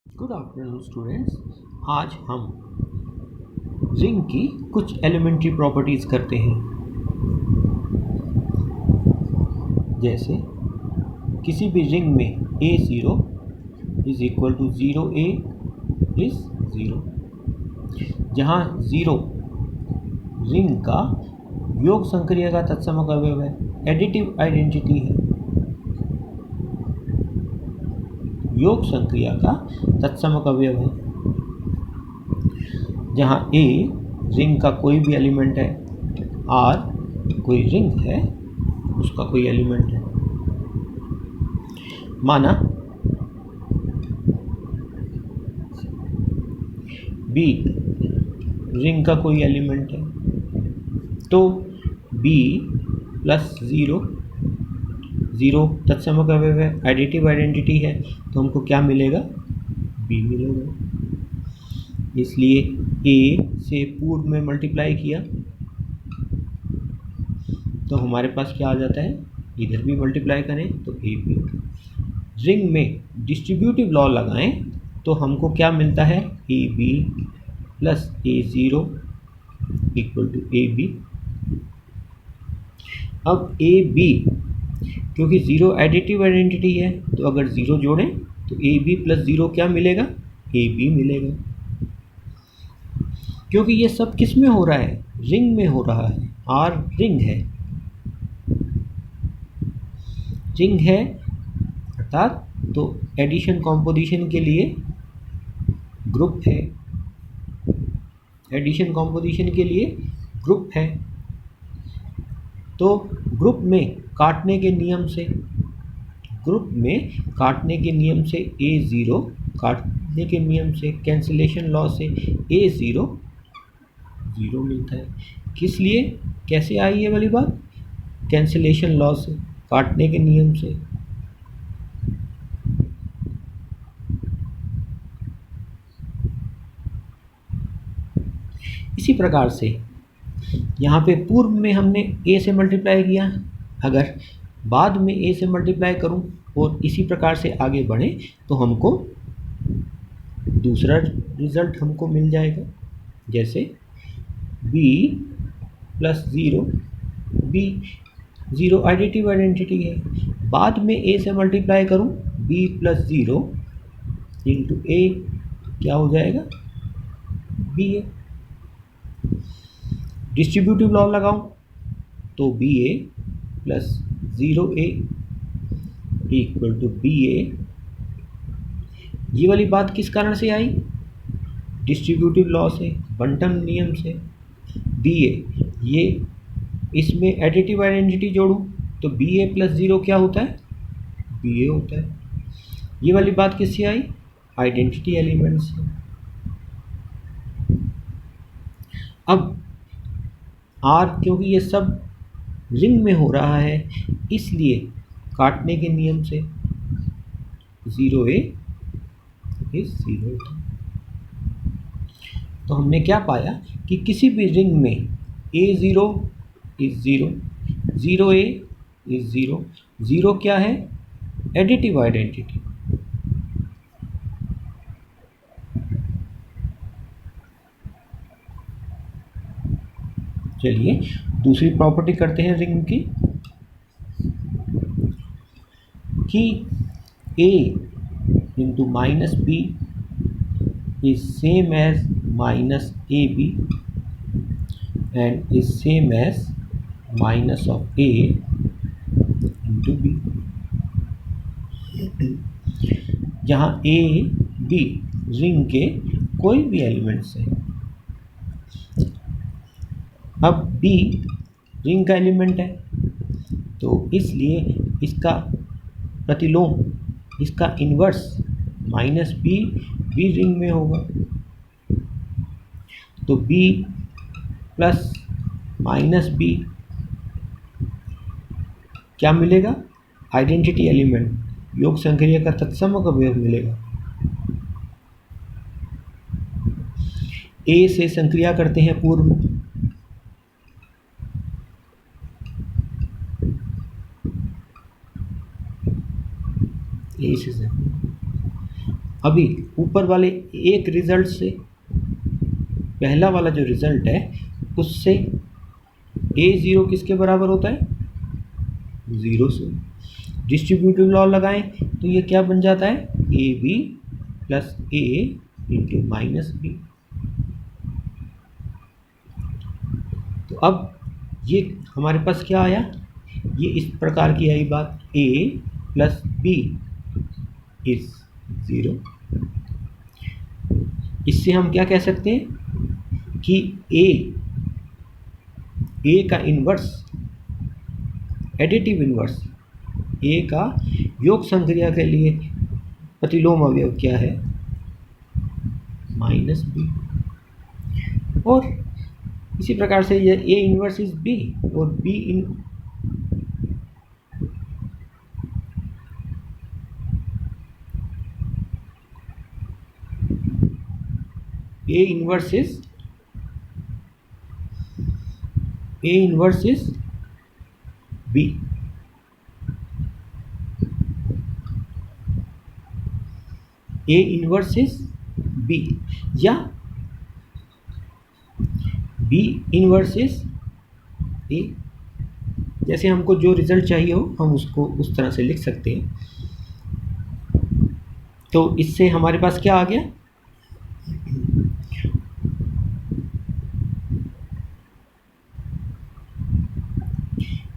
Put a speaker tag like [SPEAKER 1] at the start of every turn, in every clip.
[SPEAKER 1] Good afternoon students. आज हम ring की कुछ एलिमेंट्री प्रॉपर्टीज़ करते हैं। जैसे किसी भी रिंग में A0 is equal to 0A is 0, जहाँ 0 रिंग का योग संक्रिया का तत्समक अवयव है, एडिटिव आइडेंटिटी है। योग संक्रिया का तत्समक अवयव है, जहाँ A रिंग का कोई भी एलिमेंट है, R कोई रिंग है उसका कोई एलिमेंट है। माना B रिंग का कोई एलिमेंट है, तो B प्लस 0 तत्समक अवयव है, एडिटिव आइडेंटिटी है, तो हमको क्या मिलेगा? B मिलेगा। इसलिए A से पूर्व में मल्टीप्लाई किया तो हमारे पास क्या आ जाता है, इधर भी मल्टीप्लाई करें तो A भी। रिंग में डिस्ट्रीब्यूटिव लॉ लगाएं तो हमको क्या मिलता है, AB plus A0 equal to AB। अब AB क्योंकि 0 एडिटिव आइडेंटिटी है, तो अगर 0 जोड़ें तो AB प्लस 0 क्या मिलेगा? AB मिलेगा। क्योंकि ये सब किस में हो रहा है? रिंग में हो रहा है। R रिंग है, रिंग है अर्थात तो एडिशन कॉम्पोजिशन के लिए ग्रुप है, एडिशन कॉम्पोजिशन के लिए ग्रुप है। तो ग्रुप में काटने के नियम से, ग्रुप में काटने के नियम से A0 काटने के नियम से, कैंसिलेशन लॉ से A0 0 मिलता है। किस लिए, कैसे आई ये वाली बात? कैंसिलेशन लॉ से, काटने के नियम से। इसी प्रकार से यहाँ पे पूर्व में हमने A से मल्टीप्लाई किया, अगर बाद में A से मल्टीप्लाई करूँ और इसी प्रकार से आगे बढ़े तो हमको दूसरा रिजल्ट हमको मिल जाएगा। जैसे B plus 0, B 0 additive identity है, बाद में A से मल्टीप्लाई करूँ B प्लस 0 इंटू A क्या हो जाएगा? B है। डिस्ट्रीब्यूटिव लॉ लगाऊं तो BA plus 0A equal to BA। ये वाली बात किस कारण से आई? डिस्ट्रीब्यूटिव लॉ से, बंटन नियम से। BA ये इसमें एडिटिव आइडेंटिटी जोड़ूं तो BA प्लस 0 क्या होता है? BA होता है। ये वाली बात किससे आई? आइडेंटिटी एलिमेंट से। अब R क्योंकि ये सब रिंग में हो रहा है, इसलिए काटने के नियम से 0A इज 0। तो हमने क्या पाया कि किसी भी रिंग में A0 इज 0, 0A इज 0। 0 क्या है? Additive identity. चलिए दूसरी प्रॉपर्टी करते हैं रिंग की, कि A into minus B is same as minus AB and is same as minus of A into B, जहाँ A B रिंग के कोई भी एलिमेंट्स हैं। अब B रिंग का एलिमेंट है, तो इसलिए इसका प्रतिलोम, इसका इन्वर्स माइनस B भी रिंग में होगा। तो B प्लस माइनस B क्या मिलेगा? आइडेंटिटी एलिमेंट, योग संक्रिया का तत्समक अवयव मिलेगा। A से संक्रिया करते हैं पूर्व में, A से अभी ऊपर वाले एक रिजल्ट से, पहला वाला जो रिजल्ट है उससे A0 किसके बराबर होता है, 0 से। डिस्ट्रीब्यूटिव लॉ लगाएं तो ये क्या बन जाता है, AB plus A into minus B. तो अब ये हमारे पास क्या आया, ये इस प्रकार की आई बात, A प्लस बी इज 0। इससे हम क्या कह सकते हैं कि A का इन्वर्स, एडिटिव इन्वर्स, A का योग संक्रिया के लिए प्रतिलोम अवयव क्या है, माइनस बी। और इसी प्रकार से ये A इन्वर्स इज B और B inverse is B। A inverse is B या B इन्वर्स इज A। जैसे हमको जो रिजल्ट चाहिए हो हम उसको उस तरह से लिख सकते हैं। तो इससे हमारे पास क्या आ गया,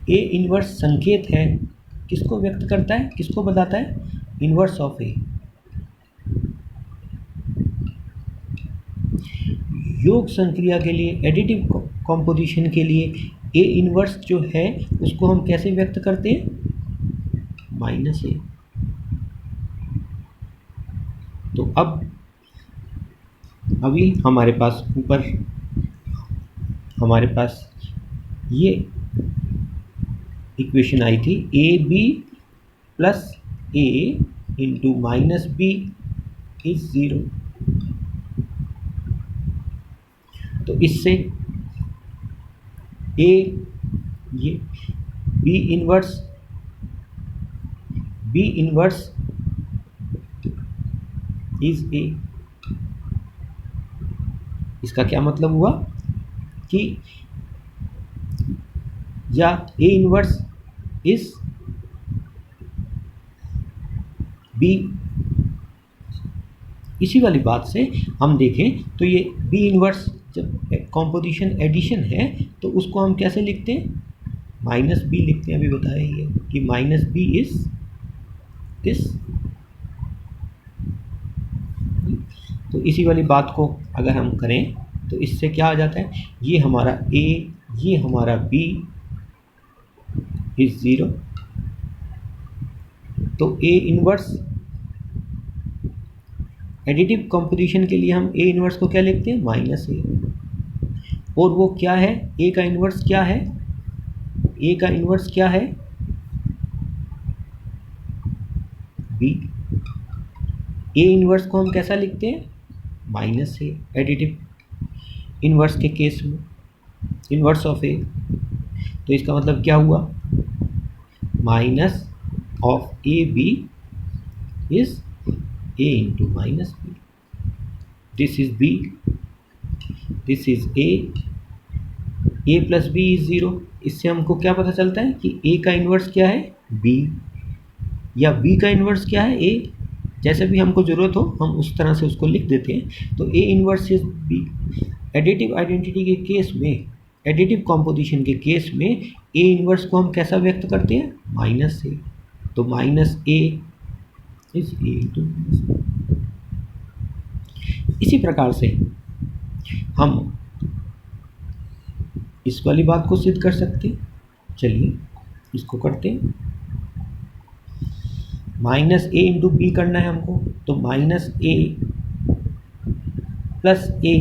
[SPEAKER 1] A इन्वर्स संकेत है, किसको व्यक्त करता है, किसको बताता है, इन्वर्स ऑफ A। योग संक्रिया के लिए, एडिटिव कॉम्पोजिशन के लिए A इन्वर्स जो है उसको हम कैसे व्यक्त करते हैं, माइनस A। तो अब अभी हमारे पास ऊपर हमारे पास ये इक्वेशन आई थी, AB plus A into minus B is 0। तो इससे A, ये B इन्वर्स इज A। इसका क्या मतलब हुआ कि या A इन्वर्स इज B। इसी वाली बात से हम देखें तो ये B इन्वर्स जब कॉम्पोजिशन एडिशन है तो उसको हम कैसे लिखते हैं, माइनस बी लिखते हैं। अभी बताया ही है कि माइनस बी इज दिस। तो इसी वाली बात को अगर हम करें तो इससे क्या आ जाता है, ये हमारा A, ये हमारा B इज 0। तो A इन्वर्स, एडिटिव कंपोजिशन के लिए हम A इन्वर्स को क्या लिखते हैं, माइनस A। और वो क्या है, A का इन्वर्स क्या है, A का इन्वर्स क्या है, B। A इन्वर्स को हम कैसा लिखते हैं, माइनस A, एडिटिव इन्वर्स के केस में, इन्वर्स ऑफ A। तो इसका मतलब क्या हुआ, minus of AB is A into minus B। This is B, this is A plus B is 0। इससे हमको क्या पता चलता है कि A का इन्वर्स क्या है, B, या B का इन्वर्स क्या है, A। जैसे भी हमको ज़रूरत हो हम उस तरह से उसको लिख देते हैं। तो A inverse is B। Additive identity के केस में, एडिटिव कॉम्पोजिशन के केस में A इन्वर्स को हम कैसा व्यक्त करते हैं, माइनस A। तो minus A is A into minus B। इसी प्रकार से हम इस वाली बात को सिद्ध कर सकते हैं। चलिए इसको करते हैं। माइनस A इंटू बी करना है हमको, तो माइनस A प्लस A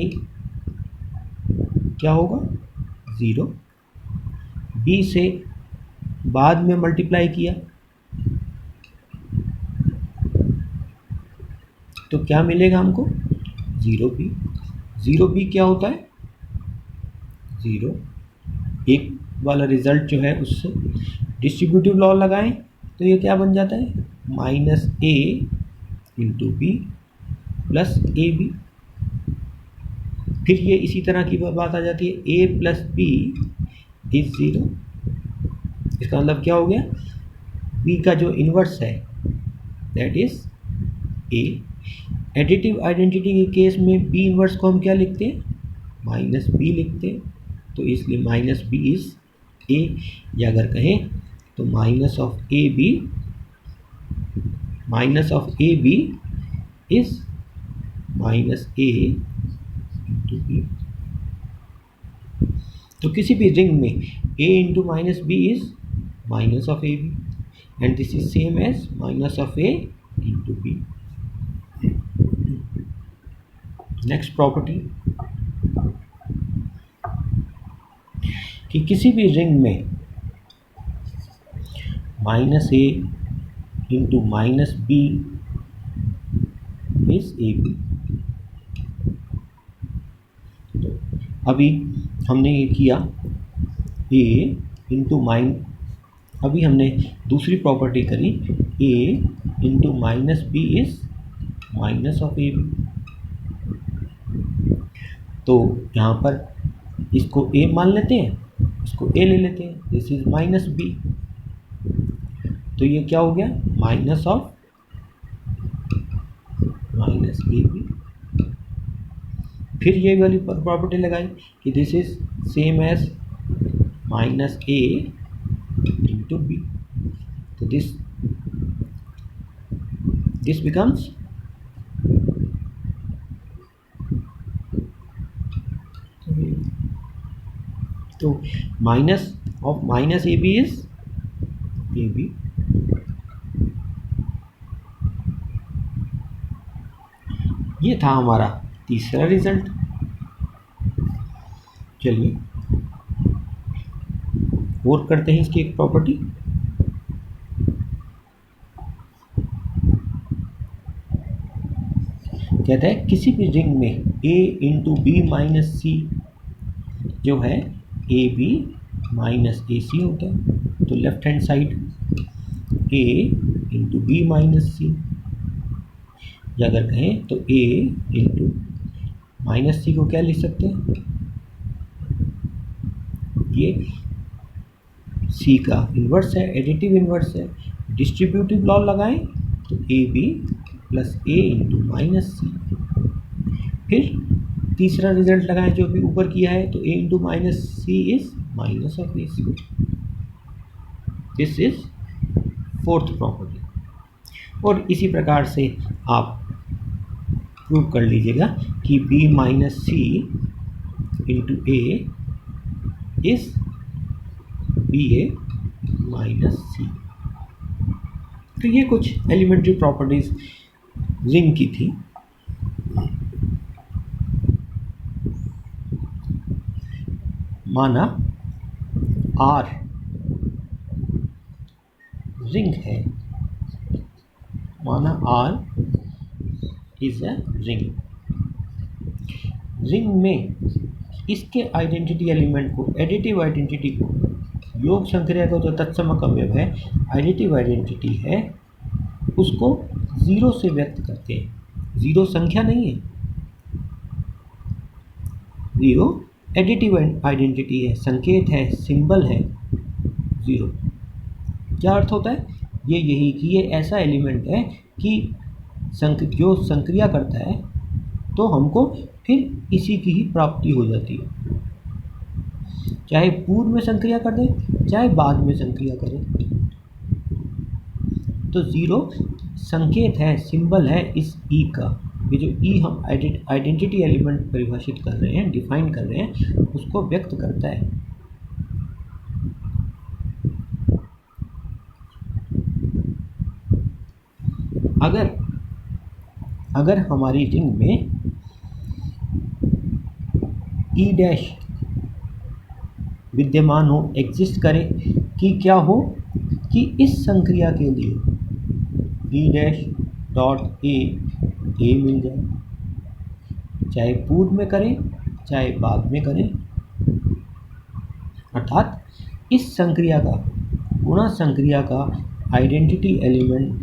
[SPEAKER 1] क्या होगा, 0। B से बाद में मल्टीप्लाई किया तो क्या मिलेगा हमको, 0B। 0B क्या होता है, 0। एक वाला रिजल्ट जो है उससे डिस्ट्रीब्यूटिव लॉ लगाएं तो ये क्या बन जाता है, minus A into B plus A B. फिर ये इसी तरह की बात आ जाती है, ए प्लस बी इज 0। इसका मतलब क्या हो गया, बी का जो इन्वर्स है that is a. Additive identity के केस में बी इन्वर्स को हम क्या लिखते हैं, माइनस बी लिखते हैं, तो इसलिए माइनस बी इज ए, या अगर कहें तो minus of A B is minus A into B. तो किसी भी रिंग में a into minus B is minus of A B and this is same as minus of A into B. Next property कि किसी भी ring में minus A into minus B is A B. तो अभी हमने ये किया a इंटू अभी हमने दूसरी प्रॉपर्टी करी a into minus B is minus of A B. तो यहाँ पर इसको a मान लेते हैं, इसको a ले लेते हैं, दिस इज माइनस बी। तो ये क्या हो गया, minus of minus A B. फिर ये वाली प्रॉपर्टी लगाई कि this is same as minus A into B. तो दिस बिकम्स तो minus of minus A B is A B. ये था हमारा तीसरा रिजल्ट। चलिए और करते हैं इसकी एक प्रॉपर्टी। कहता है किसी भी रिंग में a इंटू बी माइनस सी जो है ए बी माइनस ए सी होता है। तो left hand side a into B minus C, या अगर कहें तो a इंटू माइनस सी को क्या लिख सकते हैं, ये c का इन्वर्स है, एडिटिव इन्वर्स है। डिस्ट्रीब्यूटिव लॉ लगाएं तो A B plus A into minus C. फिर तीसरा रिजल्ट लगाएं जो भी ऊपर किया है, तो a into minus C is minus of A C. This is fourth property. और इसी प्रकार से आप प्रूव कर लीजिएगा कि b minus C into A is B A minus C. तो ये कुछ एलिमेंट्री प्रॉपर्टीज रिंग की थी। माना R रिंग है, माना R is a ring. Ring में इसके आइडेंटिटी एलिमेंट को, एडिटिव आइडेंटिटी को, योग संक्रिया का जो तत्सम अवयव है, एडिटिव आइडेंटिटी है, उसको ज़ीरो से व्यक्त करते हैं। ज़ीरो संख्या नहीं है, ज़ीरो एडिटिव आइडेंटिटी है, संकेत है, सिंबल है ज़ीरो। क्या अर्थ होता है ये, यही कि ये ऐसा एलिमेंट है कि जो संक्रिया करता है तो हमको फिर इसी की ही प्राप्ति हो जाती है, चाहे पूर्व में संक्रिया कर दे चाहे बाद में संक्रिया करे। तो ज़ीरो संकेत है, सिंबल है इस ई का। ये जो ई हम आइडेंटिटी एलिमेंट परिभाषित कर रहे हैं, डिफाइन कर रहे हैं, उसको व्यक्त करता है। अगर हमारी रिंग में ई डैश विद्यमान हो, एग्जिस्ट करे, कि क्या हो कि इस संक्रिया के लिए ई डैश डॉट ए मिल जाए, चाहे पूर्व में करें चाहे बाद में करें। अर्थात इस संक्रिया का, गुणा संक्रिया का आइडेंटिटी एलिमेंट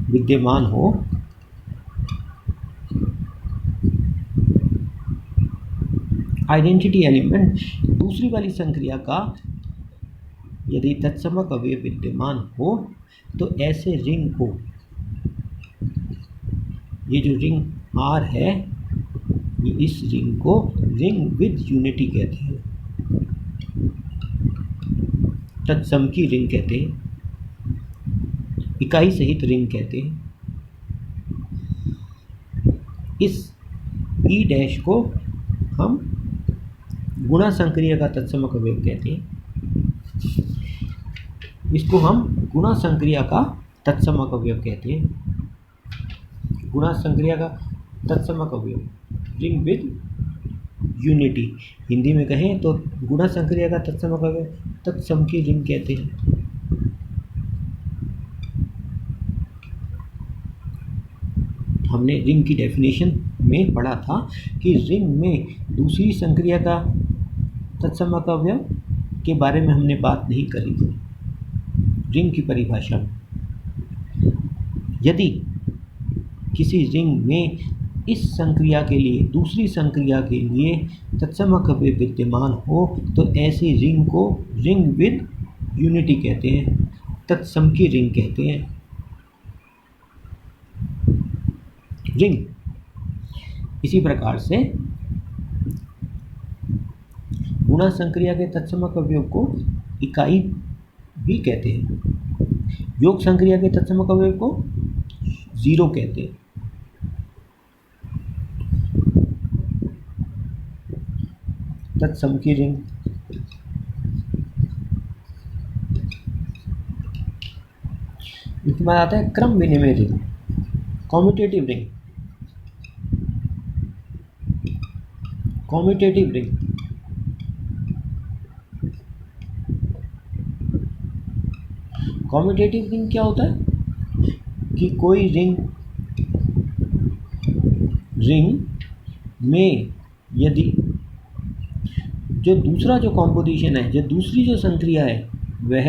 [SPEAKER 1] विद्यमान हो आइडेंटिटी एलिमेंट दूसरी वाली संक्रिया का यदि तत्समक अवयव विद्यमान हो तो ऐसे रिंग को, ये जो रिंग R है, ये इस रिंग को रिंग विद यूनिटी कहते हैं, तत्सम की रिंग कहते हैं, इकाई सहित रिंग कहते हैं। इस ई डैश को हम गुणा संक्रिया का तत्समक अवयव कहते हैं। इसको हम गुणा संक्रिया का तत्समक अवयव कहते हैं। गुणा संक्रिया का तत्समक अवयव, रिंग विद यूनिटी। हिंदी में कहें तो गुणा संक्रिया का तत्समक अवयव तत्सम की रिंग कहते हैं। हमने रिंग की डेफिनेशन में पढ़ा था कि रिंग में दूसरी संक्रिया का तत्समक अवयव के बारे में हमने बात नहीं करी थी। रिंग की परिभाषा में यदि किसी रिंग में इस संक्रिया के लिए दूसरी संक्रिया के लिए तत्समक अवयव विद्यमान हो तो ऐसी रिंग को रिंग विद यूनिटी कहते हैं, तत्सम की रिंग कहते हैं। रिंग इसी प्रकार से गुणा संक्रिया के तत्समक अवयव को इकाई भी कहते हैं। योग संक्रिया के तत्समक अवयव को जीरो कहते हैं। तत्सम की रिंग, इसके बाद आता है क्रम विनिमय ring, commutative ring. Commutative ring commutative ring क्या होता है कि कोई रिंग में यदि जो दूसरा जो कॉम्पोजिशन है, जो दूसरी जो संक्रिया है वह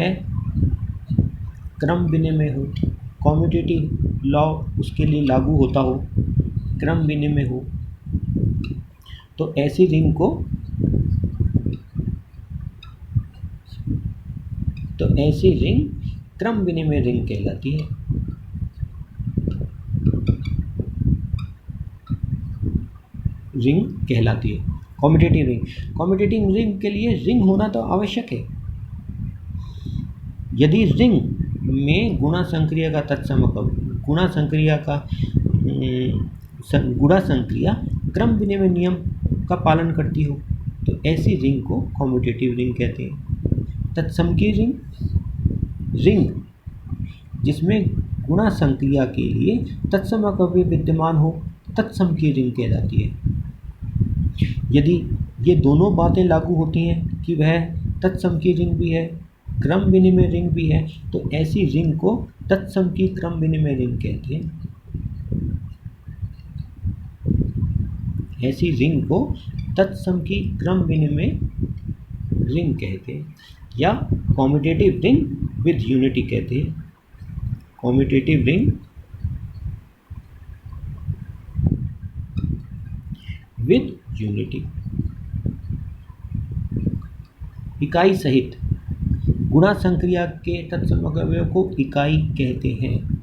[SPEAKER 1] क्रम विनिमय हो, कॉम्यूटेटिव लॉ उसके लिए लागू होता हो, क्रम विनिमय हो, तो ऐसी रिंग क्रम विनिमय रिंग कहलाती है। रिंग कहलाती है कॉम्यूटेटिव रिंग। कॉम्यूटेटिव रिंग के लिए रिंग होना तो आवश्यक है। यदि रिंग में गुणा संक्रिया का तत्समक गुणा संक्रिया क्रम विनिमय नियम का पालन करती हो तो ऐसी रिंग को कॉम्यूटेटिव रिंग कहते हैं। तत्सम की रिंग जिसमें गुणा संक्रिया के लिए तत्समक अवयव विद्यमान हो, तत्सम की रिंग कहलाती है। यदि ये दोनों बातें लागू होती हैं कि वह तत्सम की रिंग भी है, क्रम विनिमय रिंग भी है, तो ऐसी रिंग को तत्सम की क्रम विनिमय रिंग कहते हैं। ऐसी रिंग को तत्सम की क्रम विनिमय रिंग कहते हैं या कॉम्यूटेटिव रिंग विद यूनिटी कहते हैं। कॉम्यूटेटिव रिंग विद यूनिटी, इकाई सहित गुणा संक्रिया के तत्समक अवयव को इकाई कहते हैं।